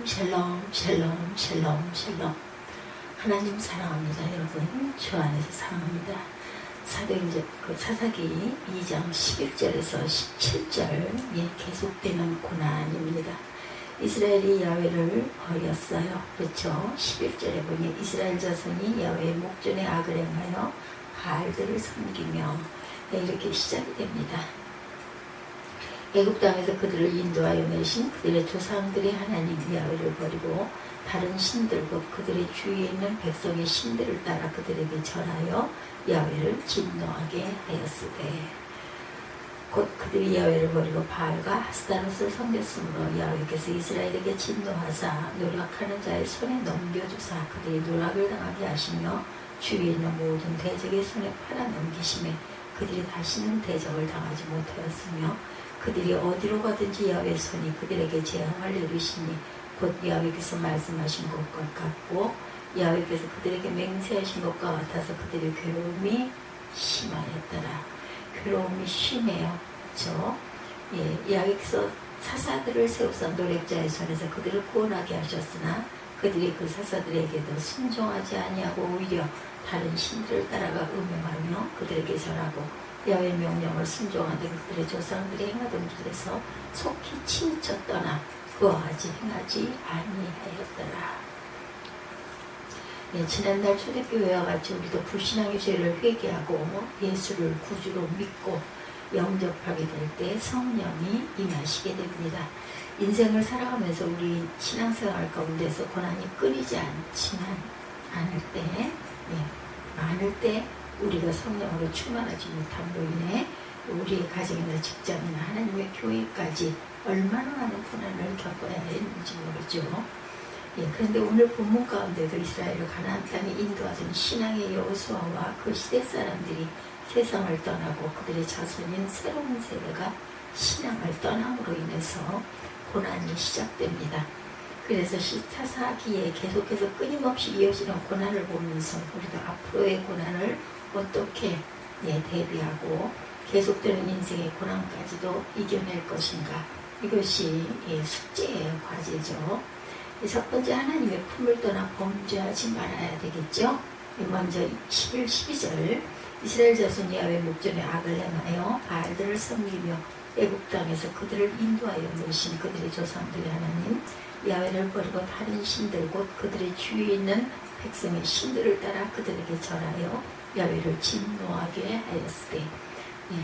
샬롬 샬롬 샬롬 샬롬. 하나님 사랑합니다. 여러분 주 안에서 사랑합니다. 사사기 2장 11절에서 17절 계속되는 고난입니다. 이스라엘이 야훼를 버렸어요. 그렇죠? 11절에 보니 이스라엘 자손이 야훼의 목전에 악을 행하여 바알들을 섬기며 이렇게 시작이 됩니다. 애굽 땅에서 그들을 인도하여 내신 그들의 조상들의 하나님 야훼를 버리고 다른 신들 곧 그들의 주위에 있는 백성의 신들을 따라 그들에게 절하여 야훼를 진노하게 하였으되 곧 그들이 야훼를 버리고 바알과 아스타롯을 섬겼으므로 야훼께서 이스라엘에게 진노하사 노력하는 자의 손에 넘겨주사 그들이 노락을 당하게 하시며 주위에 있는 모든 대적의 손에 팔아넘기심에 그들이 다시는 대적을 당하지 못하였으며 그들이 어디로 가든지 야훼의 손이 그들에게 재앙을 내리시니 곧 야훼께서 말씀하신 것과 같고 야훼께서 그들에게 맹세하신 것과 같아서 그들의 괴로움이 심하였더라. 괴로움이 심해요. 그렇죠? 야훼께서 사사들을 세우사 노략자의 손에서 그들을 구원하게 하셨으나 그들이 그 사사들에게도 순종하지 아니하고 오히려 다른 신들을 따라가 음행하며 그들에게 절하고 야훼의 명령을 순종하던 그들의 조상들이 행하던 길에서 속히 치우쳐 떠나 그와 같이 행하지 아니하였더라. 지난날 초대교회와 같이 우리도 불신앙의 죄를 회개하고 예수를 구주로 믿고 영접하게 될 때 성령이 임하시게 됩니다. 인생을 살아가면서 우리 신앙생활 가운데서 고난이 끊이지 않을 때 우리가 성령으로 충만하지 못함으로 인해 우리의 가정이나 직장이나 하나님의 교회까지 얼마나 많은 고난을 겪어야 했는지 모르죠. 그런데 오늘 본문 가운데도 이스라엘을 가나안 땅에 인도하던 신앙의 여호수아와 그 시대 사람들이 세상을 떠나고 그들의 자손인 새로운 세대가 신앙을 떠남으로 인해서 고난이 시작됩니다. 그래서 사사기에 계속해서 끊임없이 이어지는 고난을 보면서 우리도 앞으로의 고난을 어떻게 대비하고 계속되는 인생의 고난까지도 이겨낼 것인가, 이것이 숙제예요. 과제죠. 첫 번째, 하나님의 품을 떠나 범죄하지 말아야 되겠죠. 먼저 11, 12절 이스라엘 자손이 야훼 목전에 악을 행하여 바알들을 섬기며 애굽 땅에서 그들을 인도하여 내신 그들의 조상들의 하나님 야훼를 버리고 다른 신들 곧 그들의 주위에 있는 백성의 신들을 따라 그들에게 절하여 야훼를 진노하게 하였으되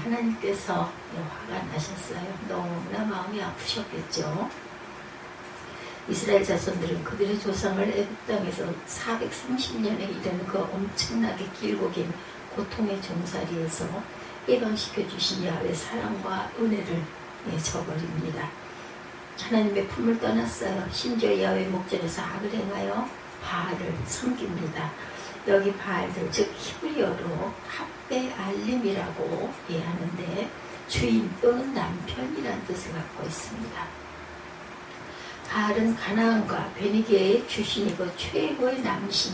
하나님께서 화가 나셨어요. 너무나 마음이 아프셨겠죠. 이스라엘 자손들은 그들의 조상을 애굽 땅에서 430년에 이르는 그 엄청나게 길고 긴 고통의 종살이에서 해방시켜 주신 야훼의 사랑과 은혜를 저버립니다. 하나님의 품을 떠났어요. 심지어 야훼 목전에서 악을 행하여 바알을 섬깁니다. 여기 바알들 즉 히브리어로 합베알림이라고 하는데 주인 또는 남편이라는 뜻을 갖고 있습니다. 바알은 가나안과 베니게의 주신이고 최고의 남신,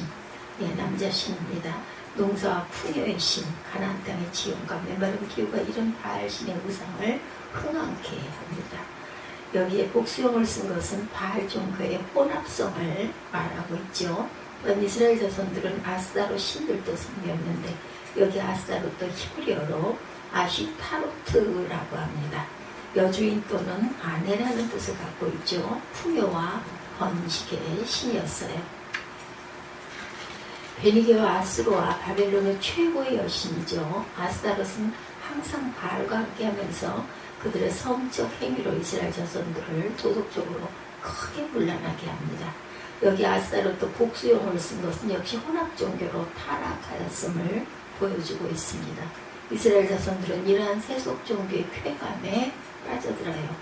남자신입니다. 농사와 풍요의 신, 가나안 땅의 지형과 메마른 기후가 이런 바알신의 우상을 흥황케 합니다. 여기에 복수형을 쓴 것은 바알 종교의 혼합성을 말하고 있죠. 이스라엘 자손들은 아스타롯 신들도 섬겼는데 여기 아스타롯도 히브리어로 아시타로트라고 합니다. 여주인 또는 아내라는 뜻을 갖고 있죠. 풍요와 번식의 신이었어요. 베니게와 아스로와 바벨론의 최고의 여신이죠. 아스타롯은 항상 바알과 함께하면서 그들의 성적 행위로 이스라엘 자손들을 도덕적으로 크게 문란하게 합니다. 여기 아스타롯도 복수형을 쓴 것은 역시 혼합 종교로 타락하였음을 보여주고 있습니다. 이스라엘 자손들은 이러한 세속 종교의 쾌감에 빠져들어요.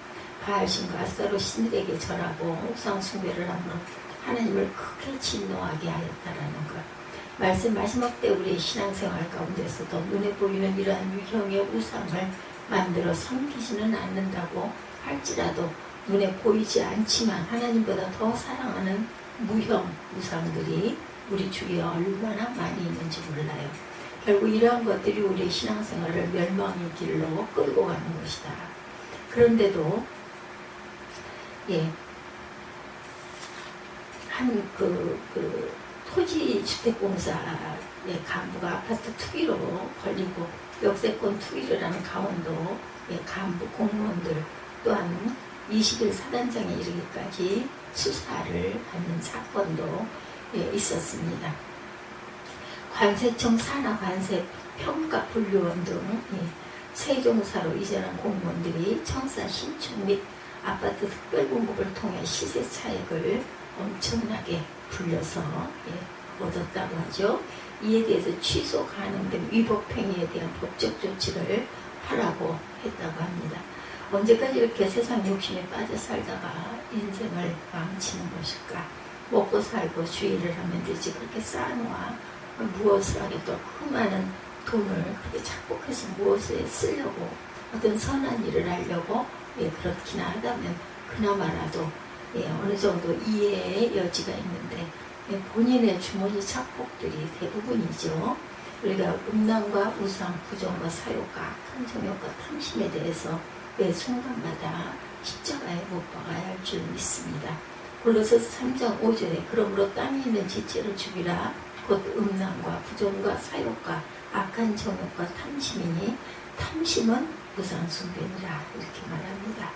바알신과 아스타롯 신들에게 절하고 우상 숭배를 함으로 하나님을 크게 진노하게 하였다라는 것. 말씀 마지막 때 우리의 신앙생활 가운데서도 눈에 보이는 이러한 유형의 우상을 만들어 섬기지는 않는다고 할지라도 눈에 보이지 않지만 하나님보다 더 사랑하는 무형 우상들이 우리 주위에 얼마나 많이 있는지 몰라요. 결국 이러한 것들이 우리의 신앙생활을 멸망의 길로 끌고 가는 것이다. 그런데도 그 토지주택공사의 간부가 아파트 투기로 걸리고 역세권 투기를 하는 강원도의 간부 공무원들 또한 20일 사단장에 이르기까지 수사를 받는 사건도 있었습니다. 관세청 산하관세 평가분류원 등 세종사로 이전한 공무원들이 청사 신축 및 아파트 특별공급을 통해 시세 차익을 엄청나게 불려서 얻었다고 하죠. 이에 대해서 취소 가능된 위법행위에 대한 법적 조치를 하라고 했다고 합니다. 언제까지 이렇게 세상 욕심에 빠져 살다가 인생을 망치는 것일까? 먹고 살고 주의를 하면 되지 그렇게 쌓아놓아 무엇을 하겠다. 그 많은 돈을 그렇게 착복해서 무엇에 쓰려고 어떤 선한 일을 하려고 그렇긴 하다면 그나마라도 어느 정도 이해의 여지가 있는데 본인의 주머니 착복들이 대부분이죠. 우리가 음란과 우상, 부정과 사욕과 악한 정욕과 탐심에 대해서 매 순간마다 십자가에 못 박아야 할 줄 믿습니다. 골로새서 3장 5절에 그러므로 땅에 있는 지체를 죽이라 곧 음란과 부정과 사욕과 악한 정욕과 탐심이니 탐심은 우상 숭배니라 이렇게 말합니다.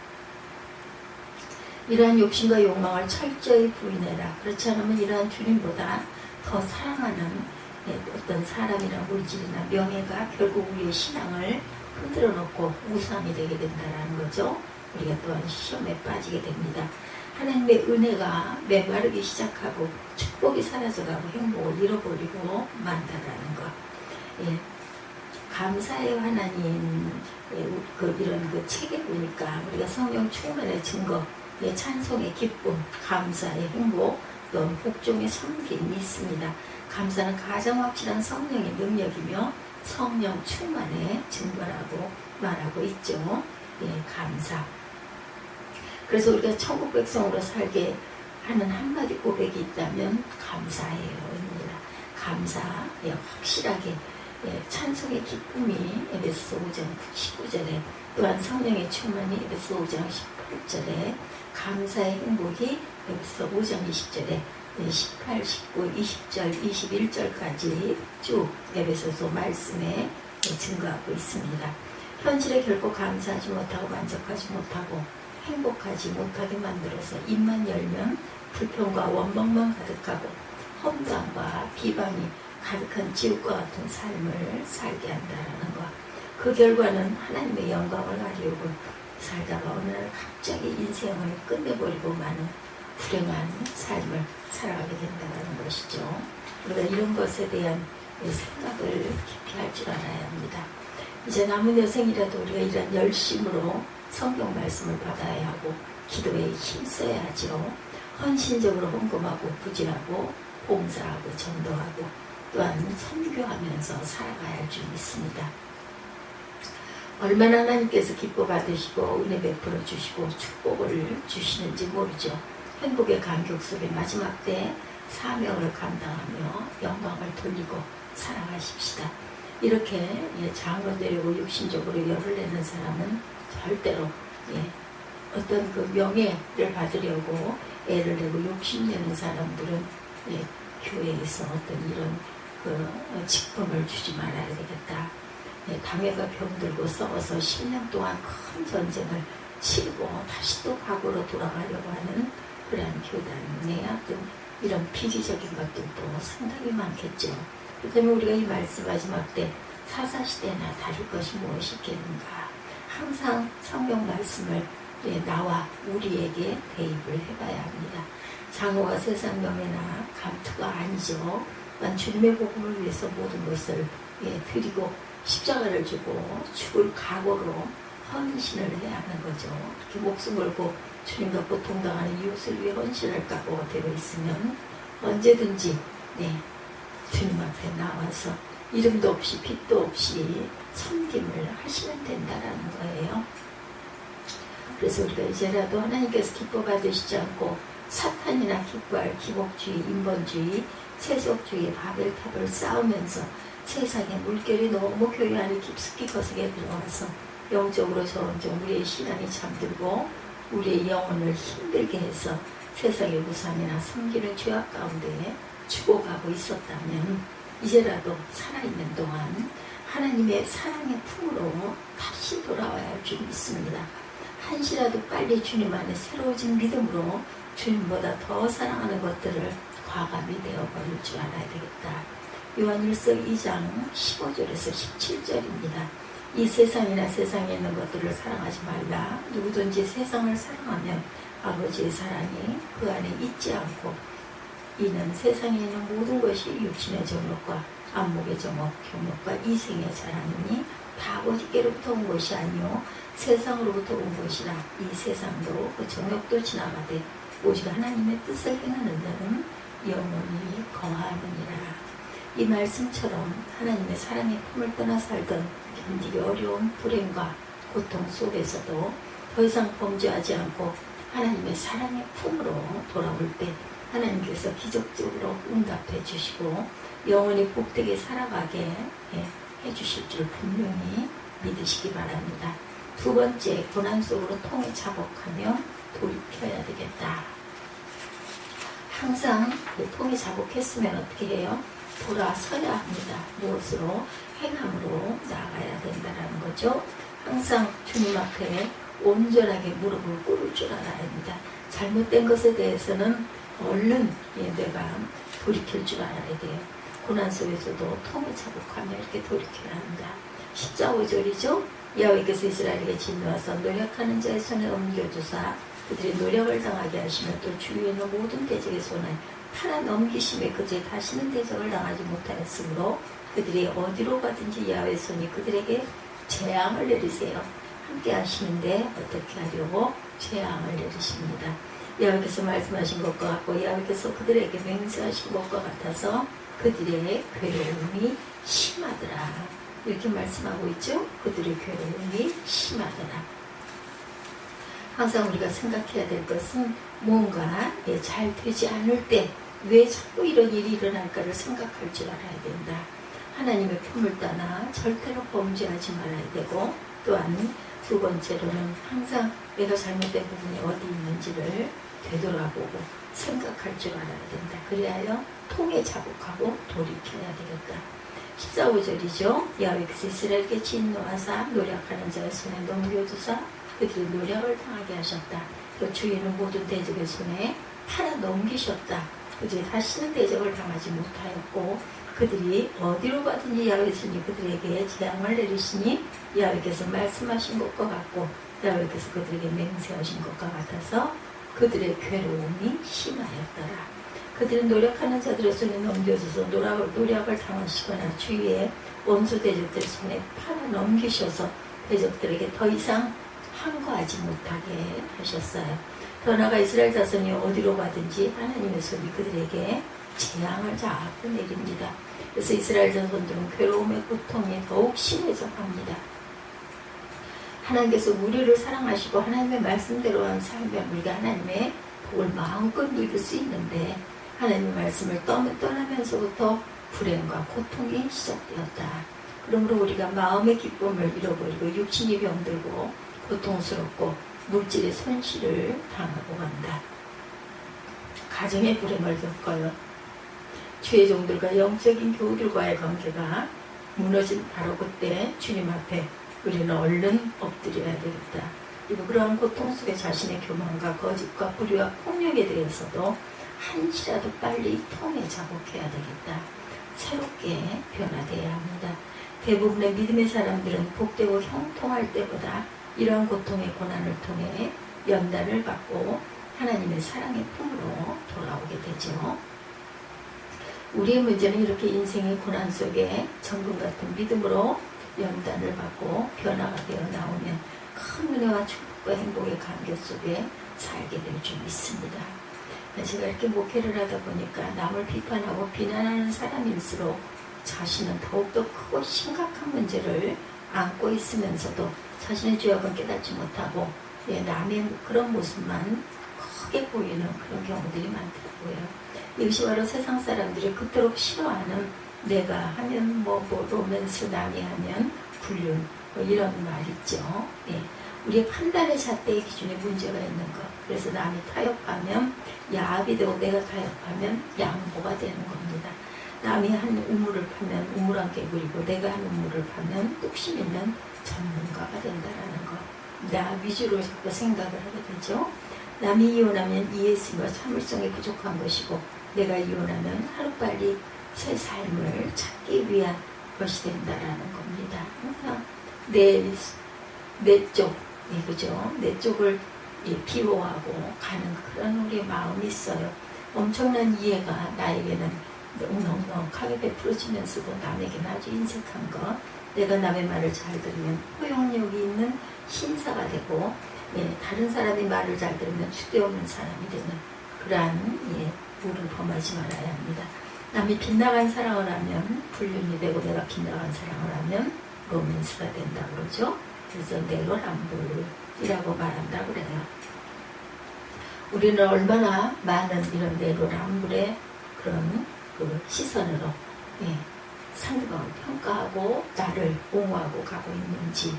이러한 욕심과 욕망을 철저히 부인해라. 그렇지 않으면 이러한 주님보다 더 사랑하는 어떤 사람이나 물질이나 명예가 결국 우리의 신앙을 흔들어 놓고 우상이 되게 된다는 거죠. 우리가 또한 시험에 빠지게 됩니다. 하나님의 은혜가 메마르기 시작하고 축복이 사라져가고 행복을 잃어버리고 만다라는 것. 감사의 하나님 이런 책에 보니까 우리가 성령 충만의 증거, 찬송의 기쁨, 감사의 행복, 또 복종의 섬김이 있습니다. 감사는 가장 확실한 성령의 능력이며 성령 충만의 증거라고 말하고 있죠. 감사. 그래서 우리가 천국 백성으로 살게 하는 한마디 고백이 있다면 감사해요입니다. 감사, 확실하게 찬송의 기쁨이 에베소 5장 19절에 또한 성령의 충만이 에베소 5장 18절에 감사의 행복이 에베소 5장 20절에 18, 19, 20절, 21절까지 쭉 에베소서 말씀에 증거하고 있습니다. 현실에 결코 감사하지 못하고 만족하지 못하고 행복하지 못하게 만들어서 입만 열면 불평과 원망만 가득하고 험담과 비방이 가득한 지옥과 같은 삶을 살게 한다는 것. 그 결과는 하나님의 영광을 가리우고 살다가 어느 날 갑자기 인생을 끝내버리고 마는 불행한 삶을 살아가게 된다는 것이죠. 우리가 이런 것에 대한 생각을 깊이 할 줄 알아야 합니다. 이제 남은 여생이라도 우리가 이런 열심으로 성경 말씀을 받아야 하고 기도에 힘써야 하죠. 헌신적으로 헌금하고 부지하고 봉사하고 전도하고 또한 선교하면서 살아가야 할 줄 믿습니다. 얼마나 하나님께서 기뻐 받으시고 은혜 베풀어 주시고 축복을 주시는지 모르죠. 행복의 간격 속에 마지막 때 사명을 감당하며 영광을 돌리고 살아가십시다. 이렇게 장을 내려고 육신적으로 열을 내는 사람은 절대로 어떤 그 명예를 받으려고 애를 내고 욕심내는 사람들은 교회에서 어떤 이런 그 직분을 주지 말아야 되겠다. 당회가 병들고 썩어서 10년 동안 큰 전쟁을 치르고 다시 또 과거로 돌아가려고 하는 그러한 교단에 어떤 이런 비리적인 것들도 상당히 많겠죠. 그 때문에 우리가 이 말씀 마지막 때 사사시대나 다를 것이 무엇이 있겠는가. 항상 성경 말씀을 나와 우리에게 대입을 해봐야 합니다. 장어가 세상 명예나 감투가 아니죠. 난 주님의 복음을 위해서 모든 것을 드리고 십자가를 주고 죽을 각오로 헌신을 해야 하는 거죠. 이렇게 목숨 걸고 주님과 고통당하는 이웃을 위해 헌신할 각오가 되어 있으면 언제든지 주님 앞에 나와서 이름도 없이 빛도 없이 섬김을 하시면 된다라는 거예요. 그래서 우리가 이제라도 하나님께서 기뻐 받으시지 않고 사탄이나 기뻐할 기복주의, 인본주의, 세속주의, 바벨탑을 쌓으면서 세상의 물결이 너무 교회 안에 깊숙이 거세게 들어와서 영적으로 점점 우리의 신앙이 잠들고 우리의 영혼을 힘들게 해서 세상의 우상이나 섬기는 죄악 가운데 죽어가고 있었다면 이제라도 살아있는 동안 하나님의 사랑의 품으로 다시 돌아와야 할 줄 믿습니다. 한시라도 빨리 주님 안에 새로워진 믿음으로 주님보다 더 사랑하는 것들을 과감히 내어버릴 줄 알아야 되겠다. 요한일서 2장 15절에서 17절입니다. 이 세상이나 세상에 있는 것들을 사랑하지 말라. 누구든지 세상을 사랑하면 아버지의 사랑이 그 안에 있지 않고 이는 세상에 있는 모든 것이 육신의 정욕과 안목의 정욕, 경욕과 이생의 자랑이니 다 아버지께로부터 온 것이 아니요 세상으로부터 온 것이라. 이 세상도 그 정욕도 지나가되 오직 하나님의 뜻을 행하는 자는 영원히 거하느니라. 이 말씀처럼 하나님의 사랑의 품을 떠나 살던 견디기 어려운 불행과 고통 속에서도 더 이상 범죄하지 않고 하나님의 사랑의 품으로 돌아올 때 하나님께서 기적적으로 응답해 주시고 영원히 복되게 살아가게 해주실 줄 분명히 믿으시기 바랍니다. 두 번째, 고난 속으로 통해 자복하며 돌이켜야 되겠다. 항상 통해 자복했으면 어떻게 해요? 돌아서야 합니다. 무엇으로? 행함으로 나아가야 된다는 거죠. 항상 주님 앞에 온전하게 무릎을 꿇을 줄 알아야 합니다. 잘못된 것에 대해서는 얼른 내가 돌이킬 줄 알아야 돼요. 고난 속에서도 통해 자복하며 이렇게 돌이켜야 합니다. 14~15절이죠. 야훼께서 이스라엘에게 진노하사 노력하는 자의 손에 넘겨주사 그들의 노력을 당하게 하시며 또 주위에 있는 모든 대적의 손에 팔아 넘기심에 그들이 다시는 대적을 당하지 못하였으므로 그들이 어디로 가든지 야훼의 손이 그들에게 재앙을 내리세요. 함께 하시는데 어떻게 하려고 재앙을 내리십니다. 야훼께서 말씀하신 것과 같고 야훼께서 그들에게 맹세하신 것과 같아서 그들의 괴로움이 심하더라. 이렇게 말씀하고 있죠. 그들의 괴로움이 심하더라. 항상 우리가 생각해야 될 것은 뭔가 잘 되지 않을 때 왜 자꾸 이런 일이 일어날까를 생각할 줄 알아야 된다. 하나님의 품을 떠나 절대로 범죄하지 말아야 되고, 또한 두 번째로는 항상 내가 잘못된 부분이 어디 있는지를 되돌아보고 생각할 줄 알아야 된다. 그래야 통해 자복하고 돌이켜야 되겠다. 14~15절이죠. 야훼께서 이스라엘에게 진노하사 노력하는 자의 손에 넘겨주사 그들의 노력을 당하게 하셨다. 또 주위는 모든 대적의 손에 팔아 넘기셨다. 그들이 다시는 대적을 당하지 못하였고 그들이 어디로 가든지 야훼의 손이 그들에게 재앙을 내리시니 야훼께서 말씀하신 것과 같고 야훼께서 그들에게 맹세하신 것과 같아서 그들의 괴로움이 심하였더라. 그들은 노력하는 자들의 손에 넘겨져서 노력을 당하시거나 주위에 원수 대적들 손에 팔아 넘기셔서 대적들에게 더 이상 항거하지 못하게 하셨어요. 더 나아가 이스라엘 자손이 어디로 가든지 하나님의 손이 그들에게 재앙을 자꾸 내립니다. 그래서 이스라엘 자손들은 괴로움의 고통이 더욱 심해져 갑니다. 하나님께서 우리를 사랑하시고 하나님의 말씀대로 한 삶에 우리가 하나님의 복을 마음껏 누릴 수 있는데 하나님의 말씀을 떠나면서부터 불행과 고통이 시작되었다. 그러므로 우리가 마음의 기쁨을 잃어버리고 육신이 병들고 고통스럽고 물질의 손실을 당하고 간다. 가정의 불행을 겪어요. 주의 종들과 영적인 교우들과의 관계가 무너진 바로 그때 주님 앞에 우리는 얼른 엎드려야 되겠다. 그리고 그러한 고통 속에 자신의 교만과 거짓과 불의와 폭력에 대해서도 한시라도 빨리 통해 자복해야 되겠다. 새롭게 변화되어야 합니다. 대부분의 믿음의 사람들은 복되고 형통할 때보다 이러한 고통의 고난을 통해 연단을 받고 하나님의 사랑의 품으로 돌아오게 되죠. 우리의 문제는 이렇게 인생의 고난 속에 정금 같은 믿음으로 연단을 받고 변화가 되어 나오면 큰 은혜와 축복과 행복의 감격 속에 살게 될 줄 믿습니다. 제가 이렇게 목회를 하다 보니까 남을 비판하고 비난하는 사람일수록 자신은 더욱더 크고 심각한 문제를 안고 있으면서도 자신의 죄악은 깨닫지 못하고 남의 그런 모습만 크게 보이는 그런 경우들이 많더라고요. 이것이 바로 세상 사람들이 그토록 싫어하는 내가 하면 뭐 로맨스, 남이 하면 불륜 이런 말 있죠. 우리의 판단의 잣대의 기준에 문제가 있는 것. 그래서 남이 타협하면 야합이 되고 내가 타협하면 양보가 되는 겁니다. 남이 한 우물을 파면 우물 한 개구리고 내가 한 우물을 파면 뚝심이면 전문가가 된다는 것. 나 위주로 자꾸 생각을 하게 되죠. 남이 이혼하면 이해심과 참을성이 부족한 것이고 내가 이혼하면 하루빨리 새 삶을 찾기 위한 것이 된다라는 겁니다. 항상 내 쪽, 그죠? 내 쪽을 비호하고 가는 그런 우리의 마음이 있어요. 엄청난 이해가 나에게는 넉넉하게 베풀어지면서도 남에게는 아주 인색한 것. 내가 남의 말을 잘 들으면 포용력이 있는 신사가 되고 다른 사람이 말을 잘 들으면 주대없는 사람이 되는 그러한 우를 범하지 말아야 합니다. 남이 빗나간 사랑을 하면 불륜이 되고 내가 빗나간 사랑을 하면 로맨스가 된다고 그러죠. 그래서 내로남불이라고 말한다고 그래요. 우리는 얼마나 많은 이런 내로남불의 그런 시선으로 상대방을 평가하고 나를 옹호하고 가고 있는지.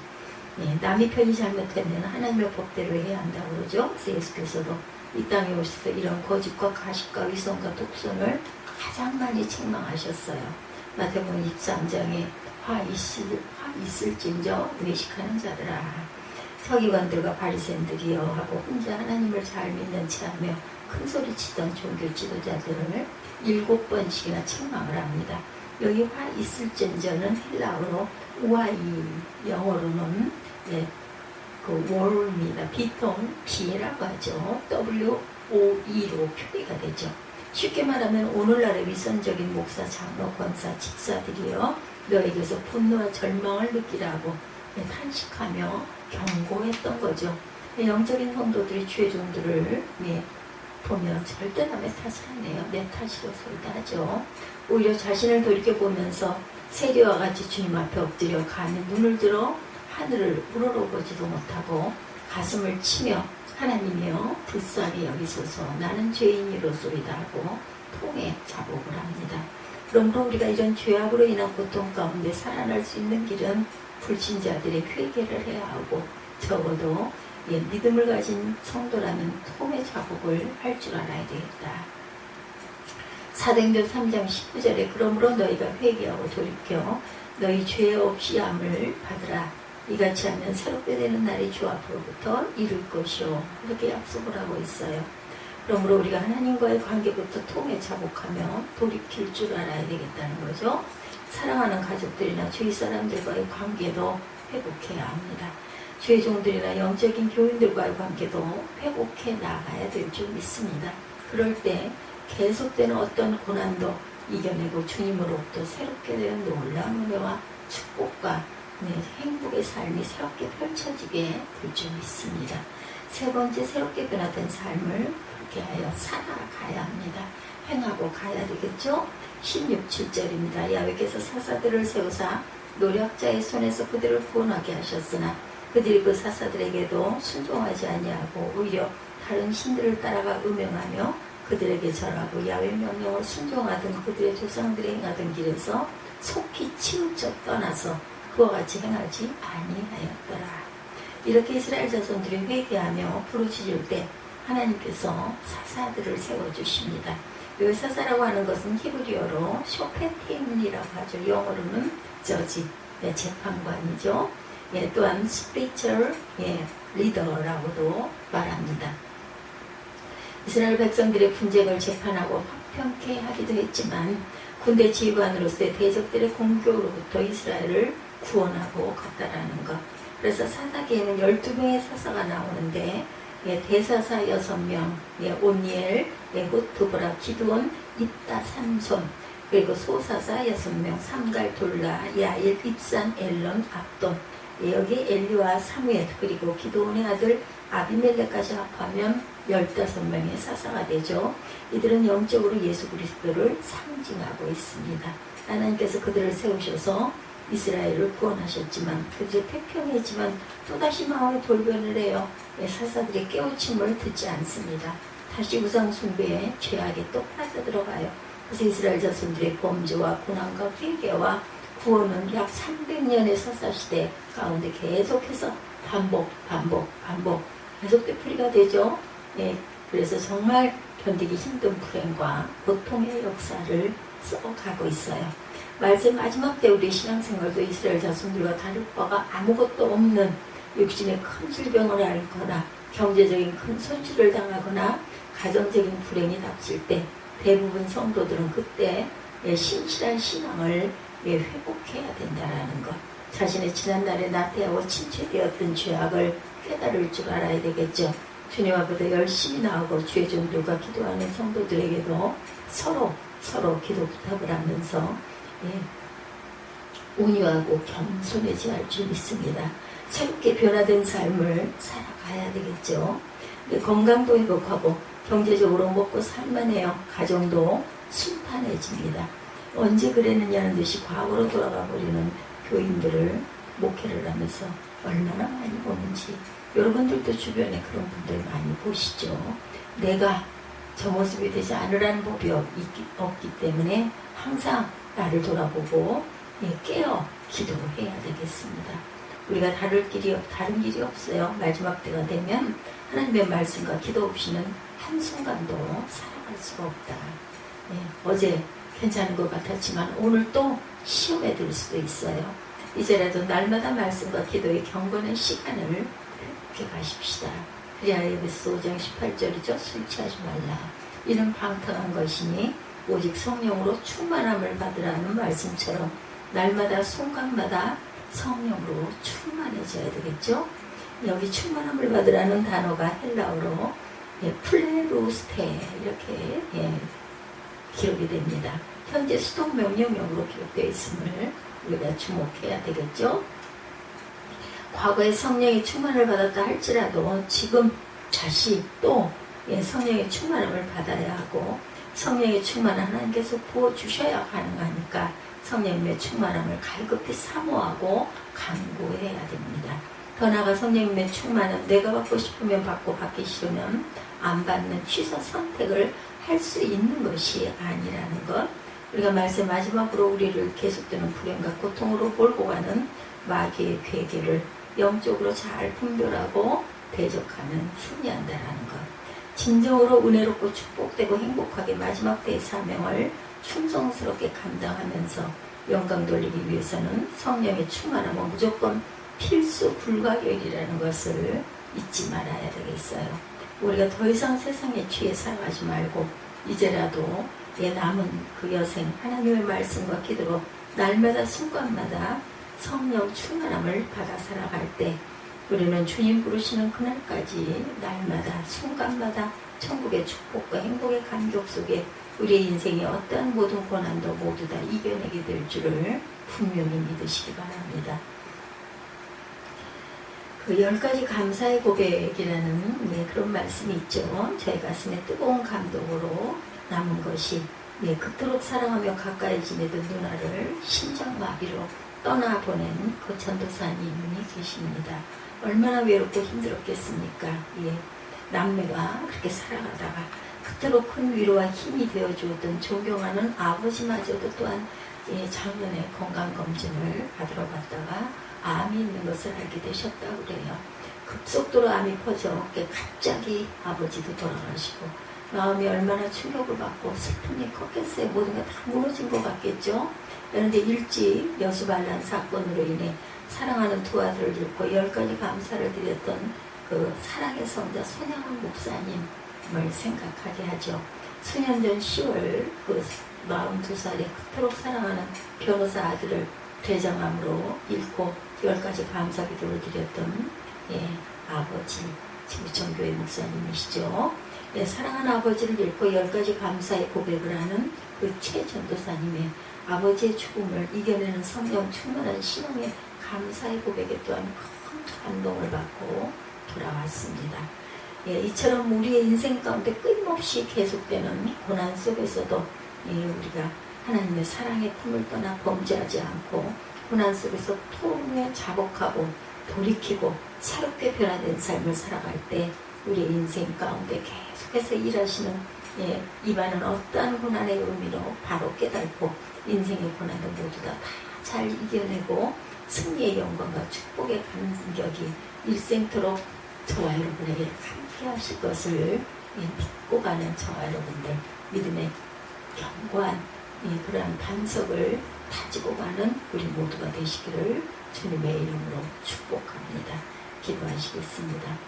남이 편이 잘못되면 하나님의 법대로 해야 한다고 그러죠. 그래서 예수께서도 이 땅에 오셔서 이런 거짓과 가식과 위선과 독선을 가장 많이 책망하셨어요. 마태복음 23장에 화 있을진저 외식하는 자들아, 서기관들과 바리새인들이여 하고 혼자 하나님을 잘 믿는 체하며 큰 소리치던 종교 지도자들을 7번씩이나 책망을 합니다. 여기 화 있을진저는 헬라어로 우아이, 영어로는 그 월입니다. 비통 B라고 하죠. WOE로 표기가 되죠. 쉽게 말하면 오늘날의 위선적인 목사, 장로, 권사, 집사들이요 너에게서 분노와 절망을 느끼라고 탄식하며 경고했던 거죠. 영적인 성도들이 주의 종들을 보면 절대 남의 탓을 안 해요. 내 탓이로 소리도 하죠. 오히려 자신을 돌이켜보면서 세리와 같이 주님 앞에 엎드려 감히 눈을 들어 하늘을 우러러보지도 못하고 가슴을 치며 하나님이여 불쌍히 여기소서 나는 죄인이로소이다 하고 통에 자복을 합니다. 그러므로 우리가 이런 죄악으로 인한 고통 가운데 살아날 수 있는 길은 불신자들의 회개를 해야 하고 적어도 믿음을 가진 성도라면 통의 자복을 할 줄 알아야 되겠다. 사도행전 3장 19절에 그러므로 너희가 회개하고 돌이켜 너희 죄 없이 암을 받으라. 이같이 하면 새롭게 되는 날이 주 앞으로부터 이룰 것이요. 이렇게 약속을 하고 있어요. 그러므로 우리가 하나님과의 관계부터 통해 자복하며 돌이킬 줄 알아야 되겠다는 거죠. 사랑하는 가족들이나 주위 사람들과의 관계도 회복해야 합니다. 주의 종들이나 영적인 교인들과의 관계도 회복해 나가야 될 줄 믿습니다. 그럴 때 계속되는 어떤 고난도 이겨내고 주님으로부터 새롭게 되는 놀라운 은혜와 축복과 행복의 삶이 새롭게 펼쳐지게 될 줄 믿습니다. 세 번째, 새롭게 변화된 삶을 그렇게 하여 살아가야 합니다. 행하고 가야 되겠죠? 16, 7절입니다. 야훼께서 사사들을 세우사 노략자의 손에서 그들을 구원하게 하셨으나 그들이 그 사사들에게도 순종하지 아니하고 오히려 다른 신들을 따라가 음행하며 그들에게 절하고 야훼 명령을 순종하던 그들의 조상들이 행하던 길에서 속히 치우쳐 떠나서 그와 같이 행하지 아니하였더라. 이렇게 이스라엘 자손들이 회개하며 부르짖을 때 하나님께서 사사들을 세워주십니다. 여기 사사라고 하는 것은 히브리어로 쇼페테임이라고 하죠. 영어로는 저지, 재판관이죠. 또한 스피리처럴 리더라고도 말합니다. 이스라엘 백성들의 분쟁을 재판하고 화평케 하기도 했지만 군대 지휘관으로서의 대적들의 공격으로부터 이스라엘을 구원하고 갔다라는 것. 그래서 사사기에는 12명의 사사가 나오는데 대사사 6명, 온니엘, 에훗, 드보라, 기드온, 입다, 삼손, 그리고 소사사 6명, 삼갈, 돌라, 야일, 입산, 엘론, 압돈, 여기 엘리와 사무엘, 그리고 기드온의 아들 아비멜렉까지 합하면 15명의 사사가 되죠. 이들은 영적으로 예수 그리스도를 상징하고 있습니다. 하나님께서 그들을 세우셔서 이스라엘을 구원하셨지만 그들이 태평해지만 또다시 마음에 돌변을 해요. 사사들의 깨우침을 듣지 않습니다. 다시 우상 숭배에 죄악에 또 빠져들어가요. 그래서 이스라엘 자손들의 범죄와 고난과 회개와 구원은 약 300년의 사사시대 가운데 계속해서 반복 계속 되풀이가 되죠. 예, 그래서 정말 견디기 힘든 불행과 고통의 역사를 써가고 있어요. 말씀 마지막 때 우리 신앙생활도 이스라엘 자손들과 다를 바가 아무것도 없는 육신의 큰 질병을 앓거나 경제적인 큰 손실을 당하거나 가정적인 불행이 닥칠 때 대부분 성도들은 그때 신실한 신앙을 회복해야 된다는 것, 자신의 지난날에 나태하고 침체되었던 죄악을 깨달을 줄 알아야 되겠죠. 주님 앞에 열심히 나오고 주의 종들과 기도하는 성도들에게도 서로 기도 부탁을 하면서 온유하고 겸손해져야 할 줄 믿습니다. 새롭게 변화된 삶을 살아가야 되겠죠. 건강도 회복하고 경제적으로 먹고 살만해요. 가정도 순탄해집니다. 언제 그랬느냐는 듯이 과거로 돌아가 버리는 교인들을 목회를 하면서 얼마나 많이 보는지, 여러분들도 주변에 그런 분들 많이 보시죠. 내가 저 모습이 되지 않으라는 법이 없기 때문에 항상 나를 돌아보고 깨어 기도해야 되겠습니다. 우리가 다른 길이 없어요. 마지막 때가 되면 하나님의 말씀과 기도 없이는 한순간도 살아갈 수가 없다. 어제 괜찮은 것 같았지만 오늘 또 시험에 들 수도 있어요. 이제라도 날마다 말씀과 기도의 경건한 시간을 회복해 가십시다. 그래야 에베소 5장 18절이죠. 술 취하지 말라. 이는 방탕한 것이니 오직 성령으로 충만함을 받으라는 말씀처럼 날마다 순간마다 성령으로 충만해져야 되겠죠. 여기 충만함을 받으라는 단어가 헬라어로 플레루스테 이렇게 기록이 됩니다. 현재 수동 명령형으로 기록되어 있음을 우리가 주목해야 되겠죠. 과거에 성령의 충만을 받았다 할지라도 지금 다시 또 성령의 충만함을 받아야 하고, 성령의 충만을 하나님께서 부어주셔야 가능하니까 성령님의 충만함을 갈급히 사모하고 간구해야 됩니다. 더 나아가 성령님의 충만은 내가 받고 싶으면 받고 받기 싫으면 안 받는 취소 선택을 할 수 있는 것이 아니라는 것, 우리가 말씀 마지막으로 우리를 계속되는 불행과 고통으로 몰고 가는 마귀의 괴계를 영적으로 잘 분별하고 대적하는 승리한다라는 것, 진정으로 은혜롭고 축복되고 행복하게 마지막 때의 사명을 충성스럽게 감당하면서 영광 돌리기 위해서는 성령의 충만함은 무조건 필수 불가결이라는 것을 잊지 말아야 되겠어요. 우리가 더 이상 세상에 취해 살아가지 말고 이제라도 남은 그 여생 하나님의 말씀과 기도로 날마다 순간마다 성령 충만함을 받아 살아갈 때 우리는 주님 부르시는 그날까지 날마다 순간마다 천국의 축복과 행복의 감격 속에 우리의 인생의 어떠한 모든 고난도 모두 다 이겨내게 될 줄을 분명히 믿으시기 바랍니다. 그 10가지 감사의 고백이라는 그런 말씀이 있죠. 제 가슴에 뜨거운 감동으로 남은 것이 그토록 사랑하며 가까이 지내던 누나를 심장마비로 떠나보낸 그 전도사님이 계십니다. 얼마나 외롭고 힘들었겠습니까? 남매가 그렇게 살아가다가 그토록 큰 위로와 힘이 되어주었던 존경하는 아버지마저도 또한 작년에 건강검진을 받으러 갔다가 암이 있는 것을 알게 되셨다고 그래요. 급속도로 암이 퍼져 갑자기 아버지도 돌아가시고 마음이 얼마나 충격을 받고 슬픔이 컸겠어요. 모든 게 다 무너진 것 같겠죠. 그런데 일찍 여수반란 사건으로 인해 사랑하는 두 아들을 잃고 10가지 감사를 드렸던 그 사랑의 성자 손양원 목사님을 생각하게 하죠. 수년 전 10월 그 42살에 그토록 사랑하는 변호사 아들을 대장암으로 잃고 10가지 감사 기도를 드렸던 아버지, 지구촌교회 목사님이시죠. 사랑하는 아버지를 잃고 10가지 감사의 고백을 하는 그 최 전도사님의 아버지의 죽음을 이겨내는 성령 충만한 신앙의 감사의 고백에 또한 큰 감동을 받고 돌아왔습니다. 이처럼 우리의 인생 가운데 끊임없이 계속되는 고난 속에서도 우리가 하나님의 사랑의 품을 떠나 범죄하지 않고 고난 속에서 통해 자복하고 돌이키고 새롭게 변화된 삶을 살아갈 때 우리의 인생 가운데 계속해서 일하시는 이반은 어떠한 고난의 의미로 바로 깨닫고 인생의 고난도 모두 다 잘 이겨내고 승리의 영광과 축복의 감격이 일생토록 저와 여러분에게 함께 하실 것을 믿고 가는 저와 여러분들, 믿음의 견고한 그러한 반석을 다지고 가는 우리 모두가 되시기를 주님의 이름으로 축복합니다. 기도하시겠습니다.